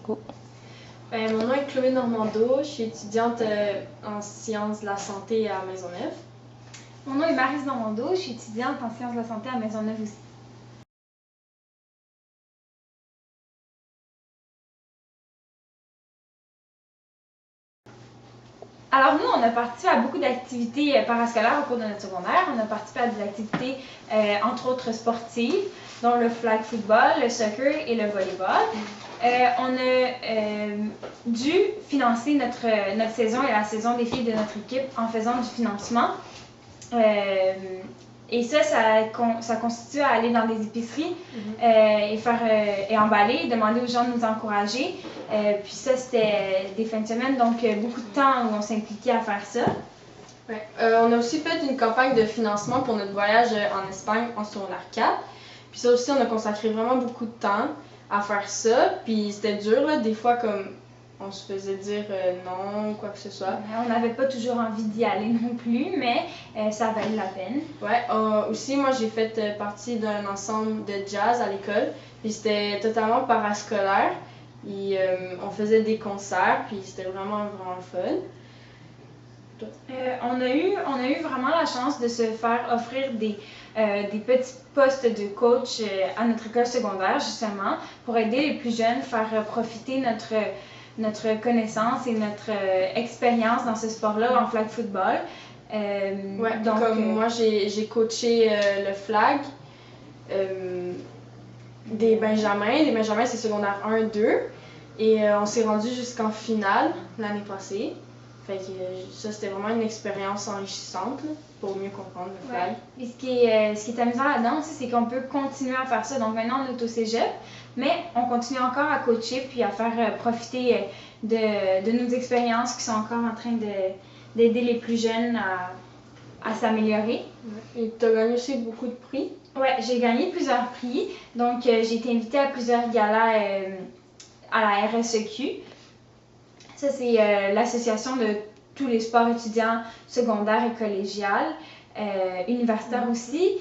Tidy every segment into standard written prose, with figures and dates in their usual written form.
Go. Mon nom est Chloé Normando, je suis étudiante en sciences de la santé à Maisonneuve. Mon nom est Maryse Normando, je suis étudiante en sciences de la santé à Maisonneuve aussi. Alors nous, on a participé à beaucoup d'activités parascolaires au cours de notre secondaire. On a participé à des activités, entre autres sportives, dont le flag football, le soccer et le volleyball. On a dû financer notre saison et la saison des filles de notre équipe en faisant du financement. Et ça consistait à aller dans des épiceries et emballer, demander aux gens de nous encourager. Puis ça, c'était des fins de semaine, donc beaucoup de temps où on s'impliquait à faire ça. Ouais. On a aussi fait une campagne de financement pour notre voyage en Espagne en secondaire 4. Puis ça aussi, on a consacré vraiment beaucoup de temps à faire ça. Puis c'était dur, là, des fois, comme on se faisait dire non ou quoi que ce soit. On n'avait pas toujours envie d'y aller non plus, mais ça valait la peine. Ouais, aussi, moi, j'ai fait partie d'un ensemble de jazz à l'école. Puis c'était totalement parascolaire. Et, on faisait des concerts, puis c'était vraiment le fun. On a eu vraiment la chance de se faire offrir des petits postes de coach à notre école secondaire, justement, pour aider les plus jeunes, faire profiter notre connaissance et notre expérience dans ce sport-là en flag football. Ouais, donc, comme moi, j'ai coaché le flag des Benjamins. Les Benjamins, c'est secondaire 1-2. Et on s'est rendu jusqu'en finale l'année passée. Fait que ça, c'était vraiment une expérience enrichissante là, pour mieux comprendre le flag. Ouais. Et ce qui est amusant là-dedans aussi, c'est qu'on peut continuer à faire ça. Donc maintenant, on est au cégep, mais on continue encore à coacher puis à faire profiter de nos expériences qui sont encore en train d'aider les plus jeunes à s'améliorer. Ouais. Et tu as gagné aussi beaucoup de prix? Ouais, j'ai gagné plusieurs prix. Donc j'ai été invitée à plusieurs galas à la RSEQ. Ça, c'est l'association de tous les sports étudiants secondaires et collégiales, universitaires aussi.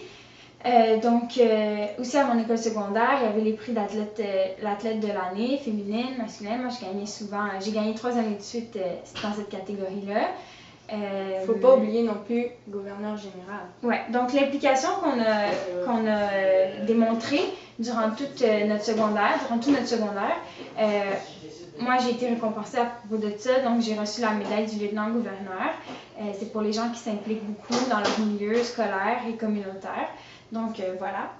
Donc, aussi à mon école secondaire, il y avait les prix l'athlète de l'année, féminine, masculine. Moi, j'ai gagné 3 années de suite dans cette catégorie-là. Euh, Faut pas oublier non plus gouverneur général. Ouais, donc l'implication qu'on a démontrée durant tout notre secondaire, moi j'ai été récompensée à propos de ça, donc j'ai reçu la médaille du lieutenant-gouverneur. C'est pour les gens qui s'impliquent beaucoup dans leur milieu scolaire et communautaire. Donc voilà,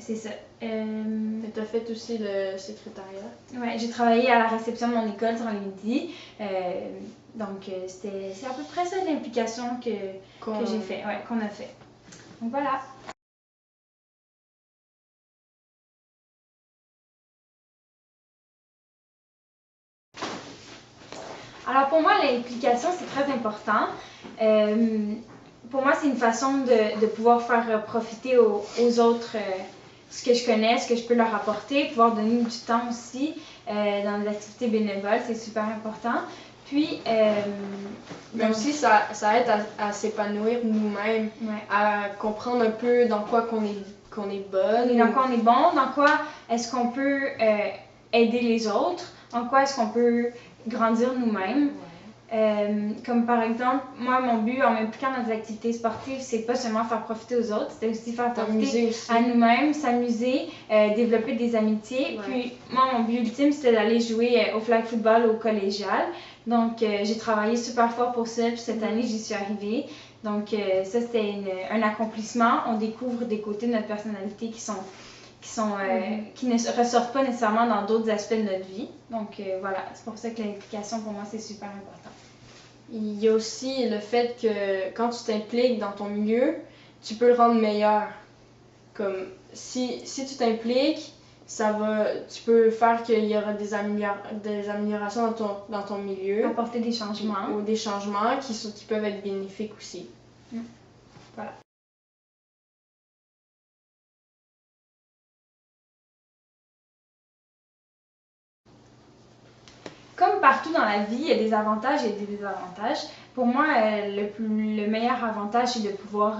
c'est ça. Tu as fait aussi le secrétariat? Ouais, j'ai travaillé à la réception de mon école durant les midis. Donc, c'est à peu près ça l'implication que j'ai fait, ouais, qu'on a fait. Donc voilà. Alors pour moi, l'implication, c'est très important. Pour moi, c'est une façon de pouvoir faire profiter aux autres ce que je connais, ce que je peux leur apporter, pouvoir donner du temps aussi dans des activités bénévoles, c'est super important. Puis, mais aussi, ça aide à s'épanouir nous-mêmes, ouais. À comprendre un peu dans quoi qu'on est bonne. Et dans quoi on est bon, dans quoi est-ce qu'on peut aider les autres, dans quoi est-ce qu'on peut grandir nous-mêmes. Comme par exemple, moi, mon but en m'impliquant dans des activités sportives, c'est pas seulement faire profiter aux autres, c'était aussi faire profiter à nous-mêmes, s'amuser, développer des amitiés. Ouais. Puis moi, mon but ultime, c'était d'aller jouer au flag football au collégial. Donc, j'ai travaillé super fort pour ça, puis cette année, j'y suis arrivée. Donc, ça, c'était un accomplissement. On découvre des côtés de notre personnalité qui ne ressortent pas nécessairement dans d'autres aspects de notre vie. Donc voilà, c'est pour ça que l'implication pour moi c'est super important. Il y a aussi le fait que quand tu t'impliques dans ton milieu, tu peux le rendre meilleur. Comme si tu t'impliques, tu peux faire qu'il y aura des améliorations dans ton milieu. Apporter des changements. Ou des changements qui peuvent être bénéfiques aussi. Voilà. Comme partout dans la vie, il y a des avantages et des désavantages. Pour moi, le meilleur avantage, c'est de pouvoir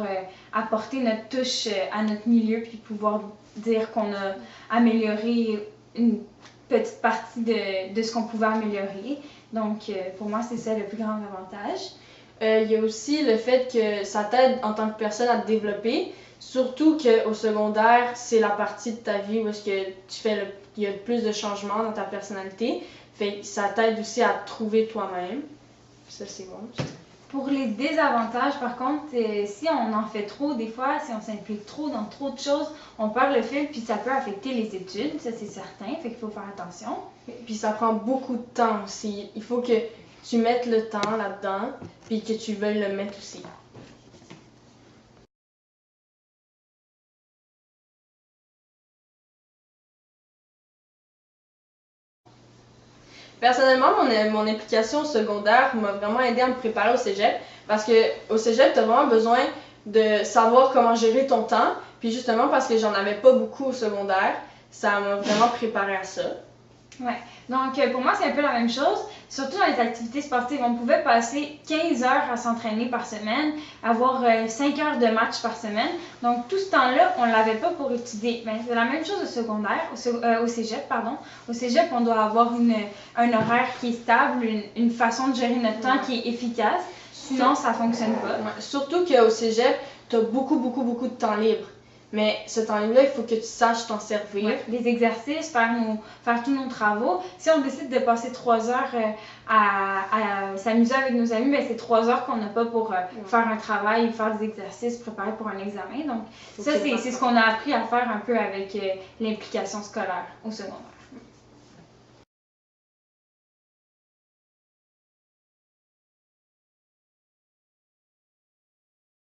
apporter notre touche à notre milieu puis pouvoir dire qu'on a amélioré petite partie de ce qu'on pouvait améliorer. Donc, pour moi, c'est ça le plus grand avantage. Il y a aussi le fait que ça t'aide en tant que personne à te développer, surtout qu'au secondaire, c'est la partie de ta vie où est-ce que il y a plus de changements dans ta personnalité. Fait que ça t'aide aussi à te trouver toi-même. Ça, c'est bon. Pour les désavantages, par contre, si on en fait trop, des fois, si on s'implique trop dans trop de choses, on perd le fil, puis ça peut affecter les études, ça c'est certain, fait qu'il faut faire attention. Puis ça prend beaucoup de temps aussi. Il faut que tu mettes le temps là-dedans, puis que tu veuilles le mettre aussi. Personnellement, mon implication au secondaire m'a vraiment aidé à me préparer au cégep parce que au cégep, tu as vraiment besoin de savoir comment gérer ton temps. Puis justement, parce que j'en avais pas beaucoup au secondaire, ça m'a vraiment préparé à ça. Ouais. Donc, pour moi, c'est un peu la même chose. Surtout dans les activités sportives, on pouvait passer 15 heures à s'entraîner par semaine, avoir 5 heures de match par semaine. Donc, tout ce temps-là, on ne l'avait pas pour étudier. Mais c'est la même chose au secondaire, au cégep, pardon. Au cégep, on doit avoir un horaire qui est stable, une façon de gérer notre temps qui est efficace. Sinon, ça ne fonctionne pas. Ouais. Surtout qu'au cégep, tu as beaucoup de temps libre. Mais ce temps libre-là, il faut que tu saches t'en servir. Ouais, les exercices, faire tous nos travaux. Si on décide de passer 3 heures à s'amuser avec nos amis, ben c'est 3 heures qu'on n'a pas pour faire un travail, faire des exercices, préparer pour un examen. Donc, ça, c'est ce qu'on a appris à faire un peu avec l'implication scolaire au secondaire.